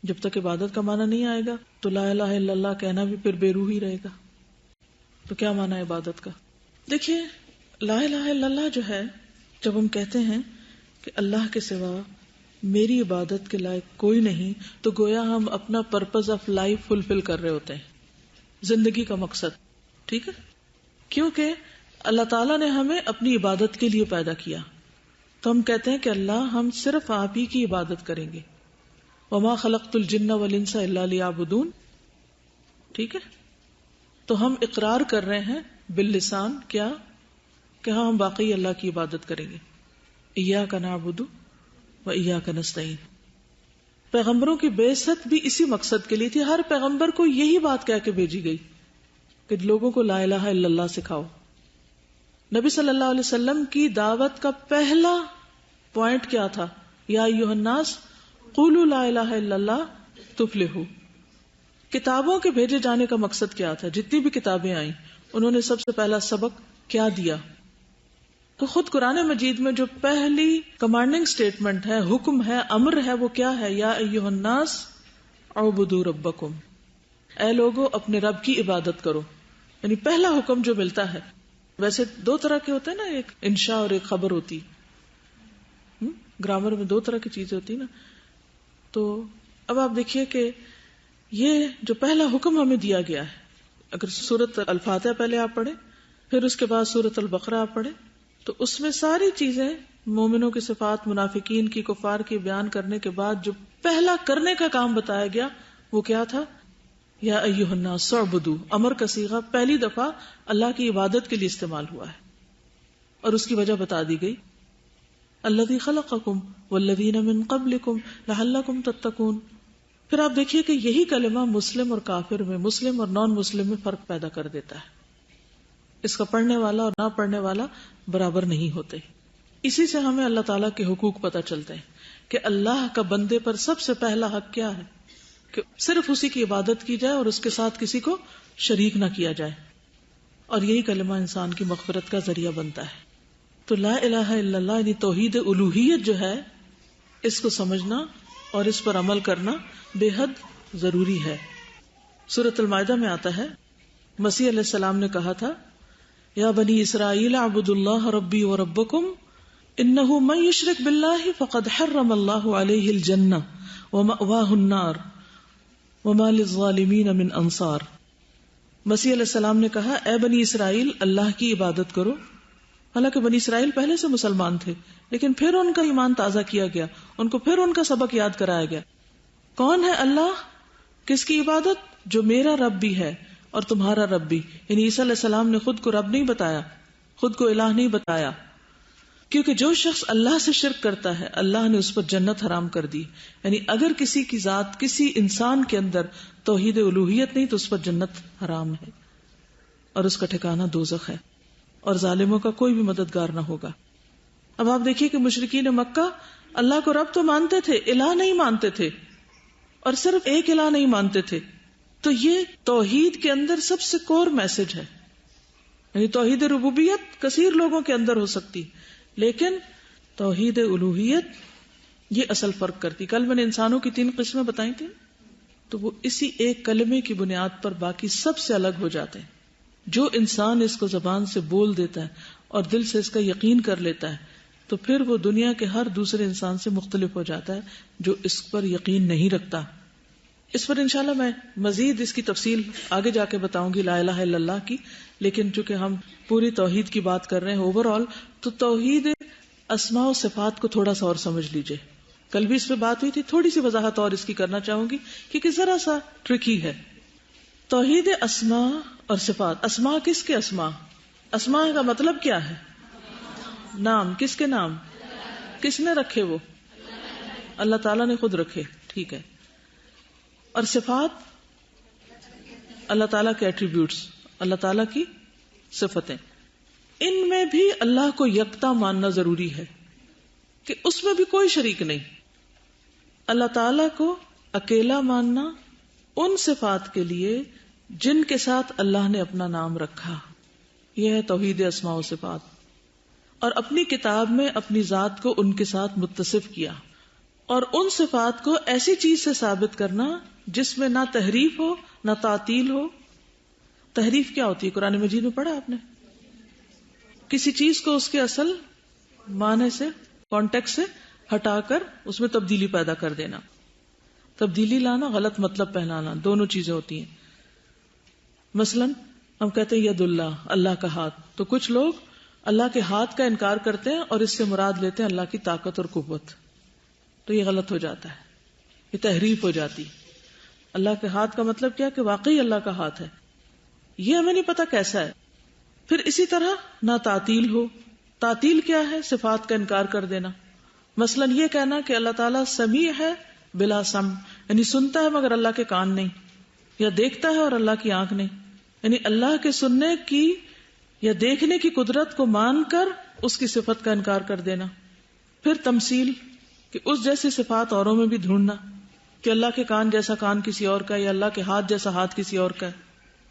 جب تک عبادت کا معنی نہیں آئے گا تو لا الہ الا اللہ کہنا بھی پھر بے روح ہی رہے گا. تو کیا معنی ہے عبادت کا؟ دیکھیے، لا الہ الا اللہ جو ہے، جب ہم کہتے ہیں کہ اللہ کے سوا میری عبادت کے لائق کوئی نہیں، تو گویا ہم اپنا پرپز آف لائف فلفل کر رہے ہوتے ہیں، زندگی کا مقصد. ٹھیک ہے؟ کیونکہ اللہ تعالیٰ نے ہمیں اپنی عبادت کے لیے پیدا کیا، تو ہم کہتے ہیں کہ اللہ ہم صرف آپ ہی کی عبادت کریں گے. وما خلقت الجن والانس الا لیعبدون. ٹھیک ہے؟ تو ہم اقرار کر رہے ہیں باللسان کیا کہ ہم واقعی اللہ کی عبادت کریں گے. ایاک نعبد و ایاک نستعین. پیغمبروں کی بعثت بھی اسی مقصد کے لیے تھی. ہر پیغمبر کو یہی بات کہہ کے بھیجی گئی کہ لوگوں کو لا الہ الا اللہ سکھاؤ. نبی صلی اللہ علیہ وسلم کی دعوت کا پہلا پوائنٹ کیا تھا؟ یا ایھا الناس قولوا لا الہ الا اللہ تفلحوا. کتابوں کے بھیجے جانے کا مقصد کیا تھا؟ جتنی بھی کتابیں آئیں انہوں نے سب سے پہلا سبق کیا دیا؟ تو خود قرآن مجید میں جو پہلی کمانڈنگ سٹیٹمنٹ ہے، حکم ہے، امر ہے، وہ کیا ہے؟ یا ایھا الناس اعبدوا ربکم. اے لوگو اپنے رب کی عبادت کرو. یعنی پہلا حکم جو ملتا ہے. ویسے 2 طرح کے ہوتے ہیں نا، ایک انشاء اور ایک خبر ہوتی. گرامر میں 2 طرح کی چیزیں ہوتی نا. تو اب آپ دیکھیے کہ یہ جو پہلا حکم ہمیں دیا گیا ہے، اگر سورۃ الفاتحہ پہلے آپ پڑھیں، پھر اس کے بعد سورۃ البقرہ آپ پڑھیں، تو اس میں ساری چیزیں مومنوں کی صفات، منافقین کی، کفار کی بیان کرنے کے بعد جو پہلا کرنے کا کام بتایا گیا وہ کیا تھا؟ یا ایھا الناس اعبدوا، امر کا صیغہ پہلی دفعہ اللہ کی عبادت کے لیے استعمال ہوا ہے، اور اس کی وجہ بتا دی گئی، الذی خلقکم والذین من قبلکم لعلکم تتقون۔ پھر آپ دیکھیے کہ یہی کلمہ مسلم اور کافر میں، مسلم اور نان مسلم میں فرق پیدا کر دیتا ہے، اس کا پڑھنے والا اور نہ پڑھنے والا برابر نہیں ہوتے۔ اسی سے ہمیں اللہ تعالیٰ کے حقوق پتہ چلتے ہیں کہ اللہ کا بندے پر سب سے پہلا حق کیا ہے، کہ صرف اسی کی عبادت کی جائے اور اس کے ساتھ کسی کو شریک نہ کیا جائے، اور یہی کلمہ انسان کی مغفرت کا ذریعہ بنتا ہے۔ تو لا الہ الا اللہ یعنی توحید الوہیت جو ہے، اس کو سمجھنا اور اس پر عمل کرنا بے حد ضروری ہے۔ سورۃ المائدہ میں آتا ہے، مسیح علیہ السلام نے کہا تھا، یا بنی اسرائیل اعبدوا اللہ ربی وربکم انہ من یشرک باللہ فقد حرم اللہ علیہ الجنہ ومأواہ النار وما للظالمین من انصار۔ مسیح علیہ السلام نے کہا، اے بنی اسرائیل، اللہ کی عبادت کرو۔ حالانکہ بنی اسرائیل پہلے سے مسلمان تھے، لیکن پھر ان کا ایمان تازہ کیا گیا، ان کو پھر ان کا سبق یاد کرایا گیا۔ کون ہے اللہ؟ کس کی عبادت؟ جو میرا رب بھی ہے اور تمہارا رب بھی، یعنی عیسیٰ علیہ السلام نے خود کو رب نہیں بتایا، خود کو الہ نہیں بتایا، کیونکہ جو شخص اللہ سے شرک کرتا ہے اللہ نے اس پر جنت حرام کر دی۔ یعنی اگر کسی کی ذات، کسی انسان کے اندر توحید الوہیت نہیں تو اس پر جنت حرام ہے اور اس کا ٹھکانہ دوزخ ہے، اور ظالموں کا کوئی بھی مددگار نہ ہوگا۔ اب آپ دیکھیے کہ مشرکین مکہ اللہ کو رب تو مانتے تھے، الہ نہیں مانتے تھے، اور صرف ایک الہ نہیں مانتے تھے۔ تو یہ توحید کے اندر سب سے کور میسج ہے، یعنی توحید ربوبیت کثیر لوگوں کے اندر ہو سکتی، لیکن توحید الوہیت یہ اصل فرق کرتی۔ کل میں نے انسانوں کی 3 قسمیں بتائی تھیں، تو وہ اسی ایک کلمے کی بنیاد پر باقی سب سے الگ ہو جاتے ہیں۔ جو انسان اس کو زبان سے بول دیتا ہے اور دل سے اس کا یقین کر لیتا ہے، تو پھر وہ دنیا کے ہر دوسرے انسان سے مختلف ہو جاتا ہے جو اس پر یقین نہیں رکھتا۔ اس پر انشاءاللہ میں مزید اس کی تفصیل آگے جا کے بتاؤں گی، لا الہ الا اللہ کی، لیکن چونکہ ہم پوری توحید کی بات کر رہے ہیں اوور آل، تو توحید اسماء و صفات کو تھوڑا سا اور سمجھ لیجئے۔ کل بھی اس پہ بات ہوئی تھی، تھوڑی سی وضاحت اور اس کی کرنا چاہوں گی کیونکہ ذرا سا ٹرکی ہے۔ توحید اسماء اور صفات، اسماء کس کے اسماء؟ اسماء کا مطلب کیا ہے؟ نام۔ کس کے نام؟ کس نے رکھے؟ وہ اللہ تعالیٰ نے خود رکھے، ٹھیک ہے۔ اور صفات اللہ تعالیٰ کے ایٹریبیوٹس، اللہ تعالیٰ کی صفتیں، ان میں بھی اللہ کو یکتا ماننا ضروری ہے کہ اس میں بھی کوئی شریک نہیں۔ اللہ تعالیٰ کو اکیلا ماننا ان صفات کے لیے جن کے ساتھ اللہ نے اپنا نام رکھا، یہ ہے توحید اسماء و صفات۔ اور اپنی کتاب میں اپنی ذات کو ان کے ساتھ متصف کیا، اور ان صفات کو ایسی چیز سے ثابت کرنا جس میں نہ تحریف ہو نہ تعطیل ہو۔ تحریف کیا ہوتی ہے؟ قرآن مجید میں پڑھا آپ نے؟ کسی چیز کو اس کے اصل معنی سے، کانٹیکسٹ سے ہٹا کر اس میں تبدیلی پیدا کر دینا، تبدیلی لانا، غلط مطلب پہنانا، دونوں چیزیں ہوتی ہیں۔ مثلا ہم کہتے ہیں ید اللہ، اللہ کا ہاتھ، تو کچھ لوگ اللہ کے ہاتھ کا انکار کرتے ہیں اور اس سے مراد لیتے ہیں اللہ کی طاقت اور قوت، تو یہ غلط ہو جاتا ہے، یہ تحریف ہو جاتی۔ اللہ کے ہاتھ کا مطلب کیا کہ واقعی اللہ کا ہاتھ ہے، یہ ہمیں نہیں پتا کیسا ہے۔ پھر اسی طرح نہ تعطیل ہو۔ تعطیل کیا ہے؟ صفات کا انکار کر دینا۔ مثلا یہ کہنا کہ اللہ تعالیٰ سمیع ہے بلا سمع، یعنی سنتا ہے مگر اللہ کے کان نہیں، یا دیکھتا ہے اور اللہ کی آنکھ نہیں، یعنی اللہ کے سننے کی یا دیکھنے کی قدرت کو مان کر اس کی صفت کا انکار کر دینا۔ پھر تمثیل، کہ اس جیسی صفات اوروں میں بھی ڈھونڈنا، کہ اللہ کے کان جیسا کان کسی اور کا ہے یا اللہ کے ہاتھ جیسا ہاتھ کسی اور کا ہے،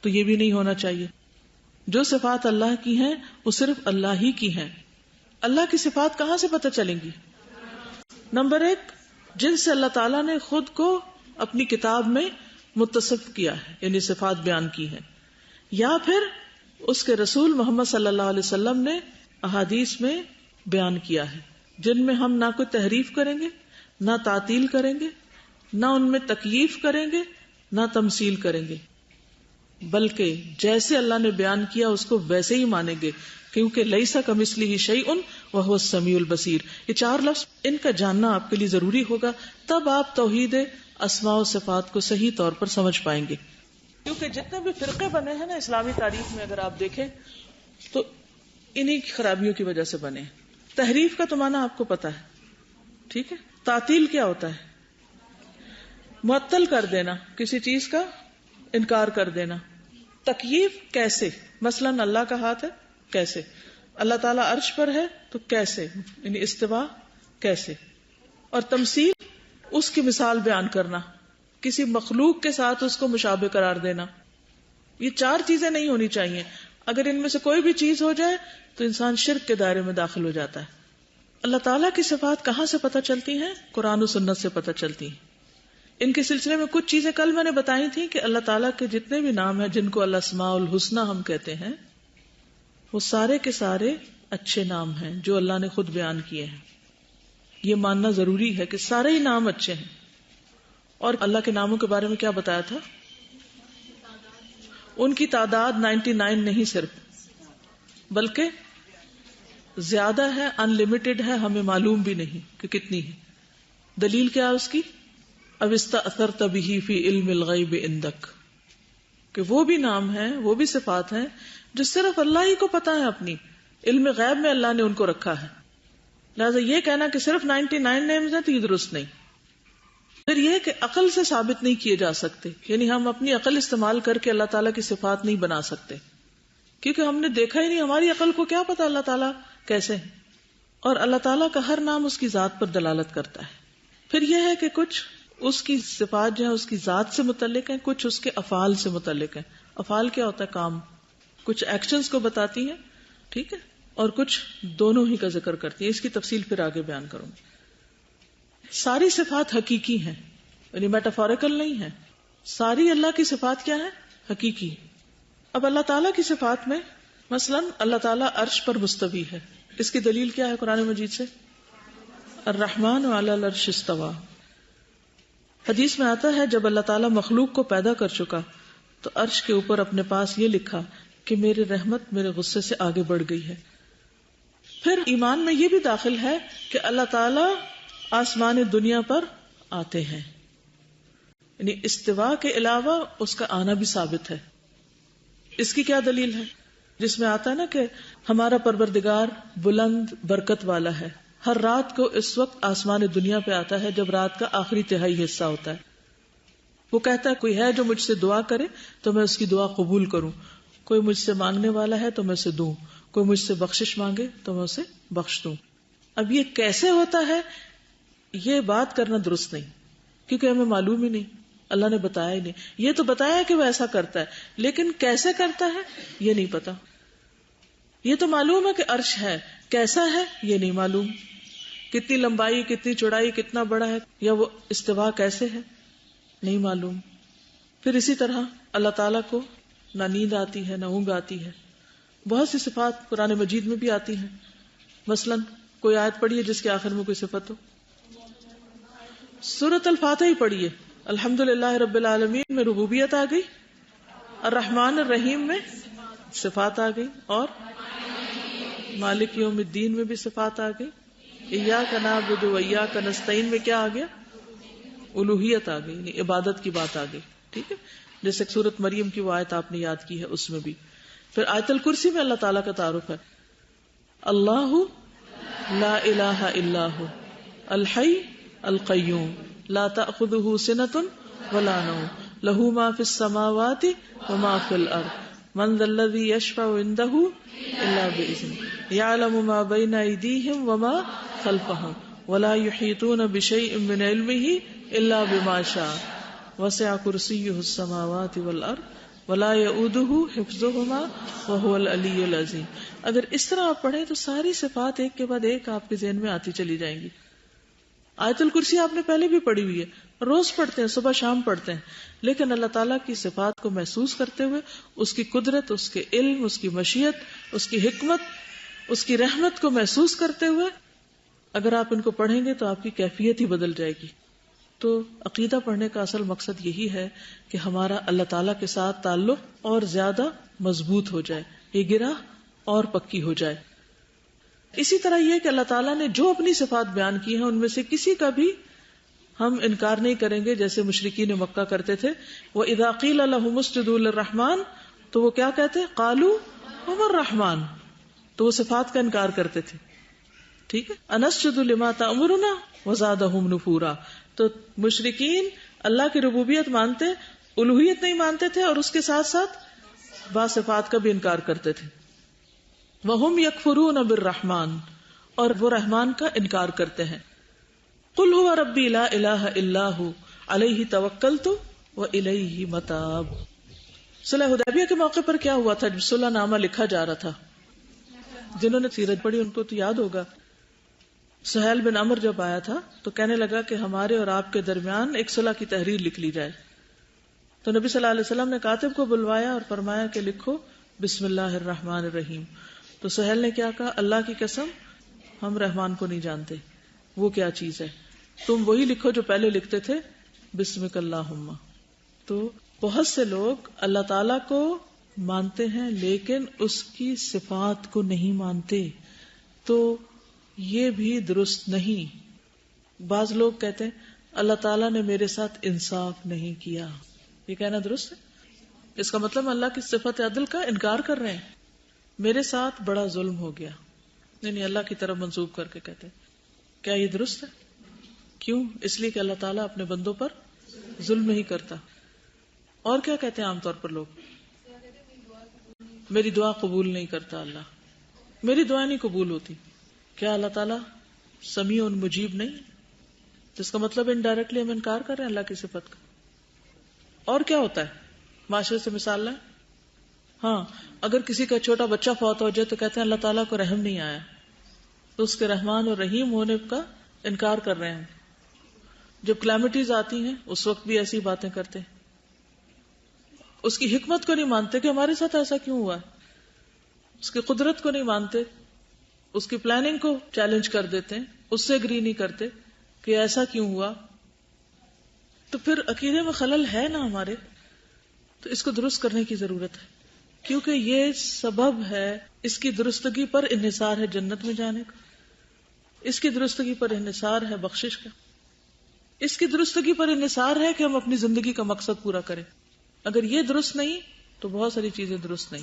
تو یہ بھی نہیں ہونا چاہیے۔ جو صفات اللہ کی ہیں وہ صرف اللہ ہی کی ہیں۔ اللہ کی صفات کہاں سے پتہ چلیں گی؟ نمبر 1، جن سے اللہ تعالیٰ نے خود کو اپنی کتاب میں متصف کیا ہے، یعنی صفات بیان کی ہیں، یا پھر اس کے رسول محمد صلی اللہ علیہ وسلم نے احادیث میں بیان کیا ہے، جن میں ہم نہ کوئی تحریف کریں گے، نہ تعطیل کریں گے، نہ ان میں تکییف کریں گے نہ تمثیل کریں گے، بلکہ جیسے اللہ نے بیان کیا اس کو ویسے ہی مانیں گے، کیونکہ لیس کمثلہ شیء وہو السمیع البصیر۔ یہ 4 لفظ ان کا جاننا آپ کے لیے ضروری ہوگا، تب آپ توحید اسماء و صفات کو صحیح طور پر سمجھ پائیں گے۔ کیونکہ جتنے بھی فرقے بنے ہیں نا اسلامی تاریخ میں، اگر آپ دیکھیں تو انہی خرابیوں کی وجہ سے بنے ہیں۔ تحریف کا تو معنی آپ کو پتا ہے، ٹھیک ہے؟ تعطیل کیا ہوتا ہے؟ معطل کر دینا، کسی چیز کا انکار کر دینا۔ تکییف کیسے؟ مثلا اللہ کا ہاتھ ہے، کیسے؟ اللہ تعالیٰ عرش پر ہے تو کیسے؟ یعنی استوا کیسے؟ اور تمثیل اس کی مثال بیان کرنا، کسی مخلوق کے ساتھ اس کو مشابہ قرار دینا۔ یہ 4 چیزیں نہیں ہونی چاہیے۔ اگر ان میں سے کوئی بھی چیز ہو جائے تو انسان شرک کے دائرے میں داخل ہو جاتا ہے۔ اللہ تعالیٰ کی صفات کہاں سے پتہ چلتی ہیں؟ قرآن و سنت سے پتہ چلتی ہیں۔ ان کے سلسلے میں کچھ چیزیں کل میں نے بتائی تھی کہ اللہ تعالیٰ کے جتنے بھی نام ہیں جن کو الاسماء الحسنی ہم کہتے ہیں، وہ سارے کے سارے اچھے نام ہیں جو اللہ نے خود بیان کیے ہیں۔ یہ ماننا ضروری ہے کہ سارے ہی نام اچھے ہیں۔ اور اللہ کے ناموں کے بارے میں کیا بتایا تھا؟ ان کی تعداد 99 نہیں صرف، بلکہ زیادہ ہے، ان لمیٹڈ ہے، ہمیں معلوم بھی نہیں کہ کتنی ہے۔ دلیل کیا ہے اس کی؟ اب استأثرت به فی علم الغیب عندک، کہ وہ بھی نام ہیں، وہ بھی صفات ہیں جو صرف اللہ ہی کو پتا ہے، اپنی علم غیب میں اللہ نے ان کو رکھا ہے۔ لہٰذا یہ کہنا کہ صرف 99 نیمز ہیں تو یہ درست نہیں۔ پھر یہ کہ عقل سے ثابت نہیں کیے جا سکتے، یعنی ہم اپنی عقل استعمال کر کے اللہ تعالیٰ کی صفات نہیں بنا سکتے، کیونکہ ہم نے دیکھا ہی نہیں، ہماری عقل کو کیا پتا اللہ تعالیٰ کیسے ہے۔ اور اللہ تعالیٰ کا ہر نام اس کی ذات پر دلالت کرتا ہے۔ پھر یہ ہے کہ کچھ اس کی صفات جو ہیں اس کی ذات سے متعلق ہیں، کچھ اس کے افعال سے متعلق ہیں۔ افعال کیا ہوتا ہے؟ کام، کچھ ایکشنز کو بتاتی ہیں، ٹھیک ہے، اور کچھ دونوں ہی کا ذکر کرتی ہیں۔ اس کی تفصیل پھر آگے بیان کروں گی۔ ساری صفات حقیقی ہیں، یعنی میٹافوریکل نہیں ہیں۔ ساری اللہ کی صفات کیا ہے؟ حقیقی۔ اب اللہ تعالیٰ کی صفات میں مثلا اللہ تعالیٰ عرش پر مستوی ہے، اس کی دلیل کیا ہے قرآن مجید سے؟ الرحمن علی العرش استوی۔ حدیث میں آتا ہے جب اللہ تعالیٰ مخلوق کو پیدا کر چکا تو عرش کے اوپر اپنے پاس یہ لکھا کہ میری رحمت میرے غصے سے آگے بڑھ گئی ہے۔ پھر ایمان میں یہ بھی داخل ہے کہ اللہ تعالیٰ آسمان دنیا پر آتے ہیں، یعنی استوا کے علاوہ اس کا آنا بھی ثابت ہے۔ اس کی کیا دلیل ہے؟ جس میں آتا ہے نا کہ ہمارا پروردگار بلند برکت والا ہے، ہر رات کو اس وقت آسمان دنیا پہ آتا ہے جب رات کا آخری تہائی حصہ ہوتا ہے۔ وہ کہتا ہے کوئی ہے جو مجھ سے دعا کرے تو میں اس کی دعا قبول کروں، کوئی مجھ سے مانگنے والا ہے تو میں اسے دوں، کوئی مجھ سے بخشش مانگے تو میں اسے بخش دوں۔ اب یہ کیسے ہوتا ہے یہ بات کرنا درست نہیں، کیونکہ ہمیں معلوم ہی نہیں، اللہ نے بتایا ہی نہیں۔ یہ تو بتایا کہ وہ ایسا کرتا ہے، لیکن کیسے کرتا ہے یہ نہیں پتا۔ یہ تو معلوم ہے کہ عرش ہے، کیسا ہے یہ نہیں معلوم، کتنی لمبائی، کتنی چوڑائی، کتنا بڑا ہے، یا وہ استوا کیسے ہے نہیں معلوم۔ پھر اسی طرح اللہ تعالیٰ کو نہ نیند آتی ہے نہ اونگ آتی ہے۔ بہت سی صفات قرآن مجید میں بھی آتی ہیں، مثلا کوئی آیت پڑھی ہے جس کے آخر میں کوئی صفت ہو؟ سورۃ الفاتحہ ہی پڑھیے، الحمدللہ رب العالمین میں ربوبیت آ گئی، الرحمن الرحیم میں صفات آ گئی، اور مالک یوم الدین میں بھی صفات آ گئی، ایاک نعبد و ایاک نستعین میں کیا آ گیا؟ الوہیت آ گئی، یعنی عبادت کی بات آ گئی، ٹھیک ہے، جیسے سورۃ مریم کی وہ آیت آپ نے یاد کی ہے اس میں بھی۔ پھر آیت الکرسی میں اللہ تعالیٰ کا تعارف ہے، اللہ لا الہ الا ہو الحی القیوم لا تأخذہ سنۃ ولا نوم لہ ما فی السماوات وما فی الارض من ذا الذی یشفع عندہ الا بإذنہ یعلم ما بین ایدیہم وما خلفہم ولا یحیطون بشیء من علمہ الا بما شاء وسع کرسیہ السماوات والارض ولا یؤودہ حفظہما وہو العلی العظیم۔ اگر اس طرح آپ پڑھیں تو ساری صفات ایک کے بعد ایک آپ کے ذہن میں آتی چلی جائیں گی۔ آیت الکرسی آپ نے پہلے بھی پڑھی ہوئی ہے، روز پڑھتے ہیں، صبح شام پڑھتے ہیں، لیکن اللہ تعالیٰ کی صفات کو محسوس کرتے ہوئے، اس کی قدرت، اس کے علم، اس کی مشیت، اس کی حکمت، اس کی رحمت کو محسوس کرتے ہوئے اگر آپ ان کو پڑھیں گے تو آپ کی کیفیت ہی بدل جائے گی۔ تو عقیدہ پڑھنے کا اصل مقصد یہی ہے کہ ہمارا اللہ تعالیٰ کے ساتھ تعلق اور زیادہ مضبوط ہو جائے، یہ گرہ اور پکی ہو جائے. اسی طرح یہ کہ اللہ تعالیٰ نے جو اپنی صفات بیان کی ہیں ان میں سے کسی کا بھی ہم انکار نہیں کریں گے. جیسے مشرکین مکہ کرتے تھے، وَإِذَا قِيلَ لَهُمُ اسْجُدُوا لِلرَّحْمَنِ، تو وہ کیا کہتے قَالُوا وَمَا الرَّحْمَنُ، تو وہ صفات کا انکار کرتے تھے. ٹھیک ہے، أَنَسْجُدُ لِمَا تَأْمُرُنَا وَزَادَهُمْ نُفُورًا. تو مشرکین اللہ کی ربوبیت مانتے، الوہیت نہیں مانتے تھے، اور اس کے ساتھ ساتھ بعض صفات کا بھی انکار کرتے تھے. وَهُمْ يَكْفُرُونَ بِالرَّحْمَنِ، اور وہ رحمان کا انکار کرتے ہیں. قُلْ هُوَ رَبِّي لَا إِلَٰهَ إِلَّا هُوَ عَلَيْهِ تَوَكَّلْتُ وَإِلَيْهِ مَتَابِ. صلح حدیبیہ کے موقع پر کیا ہوا تھا؟ جب صلح نامہ لکھا جا رہا تھا، جنہوں نے سیرت پڑھی ان کو تو یاد ہوگا. سہیل بن عمر جب آیا تھا تو کہنے لگا کہ ہمارے اور آپ کے درمیان ایک صلح کی تحریر لکھ لی جائے. تو نبی صلی اللہ علیہ وسلم نے کاتب کو بلوایا اور فرمایا کہ لکھو بسم اللہ الرحمن الرحیم. تو سہیل نے کیا کہا؟ اللہ کی قسم ہم رحمان کو نہیں جانتے، وہ کیا چیز ہے، تم وہی لکھو جو پہلے لکھتے تھے، بسمک اللہم. تو بہت سے لوگ اللہ تعالی کو مانتے ہیں لیکن اس کی صفات کو نہیں مانتے، تو یہ بھی درست نہیں. بعض لوگ کہتے ہیں اللہ تعالیٰ نے میرے ساتھ انصاف نہیں کیا، یہ کہنا درست ہے؟ اس کا مطلب اللہ کی صفت عدل کا انکار کر رہے ہیں. میرے ساتھ بڑا ظلم ہو گیا، نہیں اللہ کی طرف منسوب کر کے کہتے ہیں. کیا یہ درست ہے؟ کیوں؟ اس لیے کہ اللہ تعالیٰ اپنے بندوں پر ظلم نہیں کرتا. اور کیا کہتے ہیں عام طور پر لوگ؟ میری دعا قبول نہیں کرتا اللہ، میری دعا نہیں قبول ہوتی. کیا اللہ تعالیٰ سمیع مجیب نہیں؟ جس کا مطلب انڈائریکٹلی ہم انکار کر رہے ہیں اللہ کی صفت کا. اور کیا ہوتا ہے معاشرے سے مثال لیں. ہاں، اگر کسی کا چھوٹا بچہ فوت ہو جائے تو کہتے ہیں اللہ تعالیٰ کو رحم نہیں آیا، تو اس کے رحمان اور رحیم ہونے کا انکار کر رہے ہیں. جب کلیمٹیز آتی ہیں اس وقت بھی ایسی باتیں کرتے ہیں. اس کی حکمت کو نہیں مانتے کہ ہمارے ساتھ ایسا کیوں ہوا ہے، اس کی قدرت کو نہیں مانتے، اس کی پلاننگ کو چیلنج کر دیتے ہیں، اس سے اگری نہیں کرتے کہ ایسا کیوں ہوا. تو پھر عقیدے میں خلل ہے نا ہمارے، تو اس کو درست کرنے کی ضرورت ہے، کیونکہ یہ سبب ہے، اس کی درستگی پر انحصار ہے جنت میں جانے کا، اس کی درستگی پر انحصار ہے بخشش کا، اس کی درستگی پر انحصار ہے کہ ہم اپنی زندگی کا مقصد پورا کریں. اگر یہ درست نہیں تو بہت ساری چیزیں درست نہیں.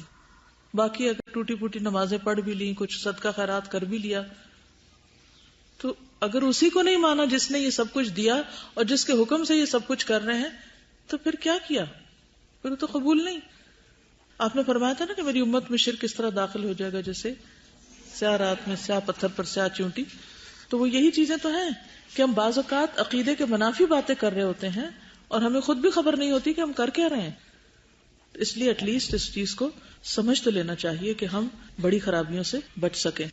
باقی اگر ٹوٹی پوٹی نمازیں پڑھ بھی لی، کچھ صدقہ خیرات کر بھی لیا، تو اگر اسی کو نہیں مانا جس نے یہ سب کچھ دیا اور جس کے حکم سے یہ سب کچھ کر رہے ہیں، تو پھر کیا کیا؟ پھر تو قبول نہیں. آپ نے فرمایا تھا نا کہ میری امت میں شرک اس طرح داخل ہو جائے گا جیسے سیاہ رات میں سیاہ پتھر پر سیاہ چونٹی. تو وہ یہی چیزیں تو ہیں کہ ہم بعض اوقات عقیدے کے منافی باتیں کر رہے ہوتے ہیں اور ہمیں خود بھی خبر نہیں ہوتی کہ ہم کر کیا رہے ہیں. اس لیے ایٹ لیسٹ اس چیز کو سمجھ تو لینا چاہیے کہ ہم بڑی خرابیوں سے بچ سکیں.